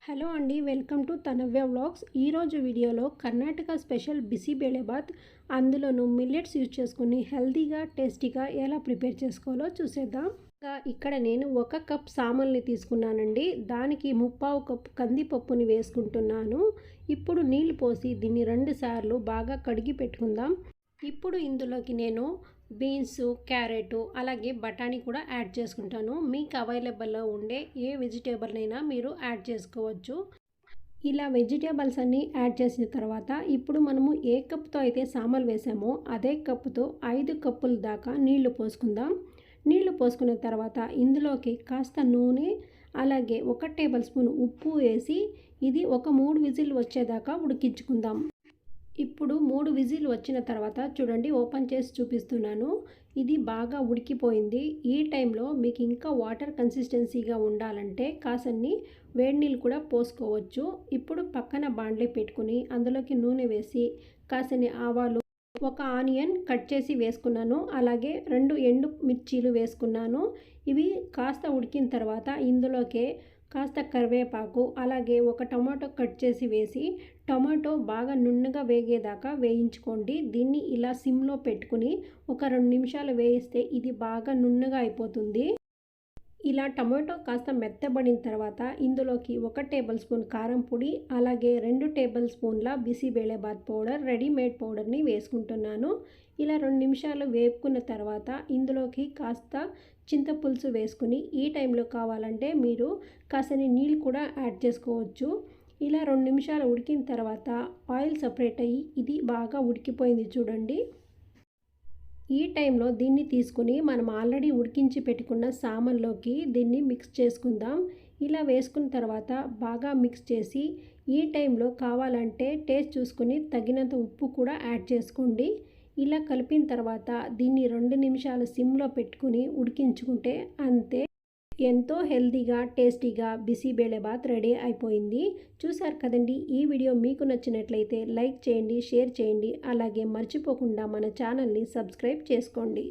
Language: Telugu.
హలో అండి, వెల్కమ్ టు తనవ్య వ్లాగ్స్. ఈరోజు వీడియోలో కర్ణాటక స్పెషల్ బిసిబేళబాత్, అందులోనూ మిల్లెట్స్ యూజ్ చేసుకుని హెల్తీగా టేస్టీగా ఎలా ప్రిపేర్ చేసుకోవాలో చూసేద్దాం. ఇక్కడ నేను 1 కప్ సామల్ని తీసుకున్నానండి. దానికి 3/4 కప్ కందిపప్పుని వేసుకుంటున్నాను. ఇప్పుడు నీళ్లు పోసి దీన్ని 2 సార్లు బాగా కడిగి పెట్టుకుందాం. ఇప్పుడు ఇందులోకి నేను బీన్స్, క్యారెట్ అలాగే బఠానీ కూడా యాడ్ చేసుకుంటాను. మీకు అవైలబుల్లో ఉండే ఏ వెజిటేబుల్ అయినా మీరు యాడ్ చేసుకోవచ్చు. ఇలా వెజిటేబుల్స్ అన్నీ యాడ్ చేసిన తర్వాత ఇప్పుడు మనము ఏ కప్తో అయితే సామలు వేసామో అదే కప్పుతో 5 కప్పుల దాకా నీళ్లు పోసుకుందాం. నీళ్లు పోసుకున్న తర్వాత ఇందులోకి కాస్త నూనె అలాగే 1 టేబుల్ స్పూన్ ఉప్పు వేసి ఇది ఒక 3 విజిల్ వచ్చేదాకా ఉడికించుకుందాం. ఇప్పుడు 3 విజిల్ వచ్చిన తర్వాత చూడండి, ఓపెన్ చేసి చూపిస్తున్నాను. ఇది బాగా ఉడికిపోయింది. ఈ టైంలో మీకు ఇంకా వాటర్ కన్సిస్టెన్సీగా ఉండాలంటే కాసన్ని వేడి నీళ్ళు కూడా పోసుకోవచ్చు. ఇప్పుడు పక్కన బాండ్లీ పెట్టుకుని అందులోకి నూనె వేసి కాసన్ని ఆవాలు, 1 ఆనియన్ కట్ చేసి వేసుకున్నాను. అలాగే 2 ఎండు మిర్చీలు వేసుకున్నాను. ఇవి కాస్త ఉడికిన తర్వాత ఇందులోకే కాస్త కరివేపాకు అలాగే 1 టమాటో కట్ చేసి వేసి టమాటో బాగా నున్నగా వేగేదాకా వేయించుకోండి. దీన్ని ఇలా సిమ్లో పెట్టుకుని ఒక 2 నిమిషాలు వేయిస్తే ఇది బాగా నున్నగా అయిపోతుంది. ఇలా టమాటో కాస్త మెత్తబడిన తర్వాత ఇందులోకి 1 టేబుల్ స్పూన్ కారం పొడి అలాగే 2 టేబుల్ స్పూన్ల బిసిబేళబాత్ పౌడర్, రెడీమేడ్ పౌడర్ని వేసుకుంటున్నాను. ఇలా 2 నిమిషాలు వేపుకున్న తర్వాత ఇందులోకి కాస్త చింతపులుసు వేసుకుని ఈ టైంలో కావాలంటే మీరు కాసని నీళ్ళు కూడా యాడ్ చేసుకోవచ్చు. ఇలా 2 నిమిషాలు ఉడికిన తర్వాత ఆయిల్ సపరేట్ అయ్యి ఇది బాగా ఉడికిపోయింది చూడండి. ఈ టైంలో దీన్ని తీసుకుని మనం ఆల్రెడీ ఉడికించి పెట్టుకున్న సామల్లోకి దీన్ని మిక్స్ చేసుకుందాం. ఇలా వేసుకున్న తర్వాత బాగా మిక్స్ చేసి ఈ టైంలో కావాలంటే టేస్ట్ చూసుకుని తగినంత ఉప్పు కూడా యాడ్ చేసుకోండి. ఇలా కలిపిన తర్వాత దీన్ని 2 నిమిషాలు సిమ్లో పెట్టుకుని ఉడికించుకుంటే అంతే, ఎంతో హెల్తీగా టేస్టీగా బిసిబేళబాత్ రెడీ అయిపోయింది. చూసారు కదండి. ఈ వీడియో మీకు నచ్చినట్లయితే లైక్ చేయండి, షేర్ చేయండి. అలాగే మర్చిపోకుండా మన ఛానల్ని సబ్స్క్రైబ్ చేసుకోండి.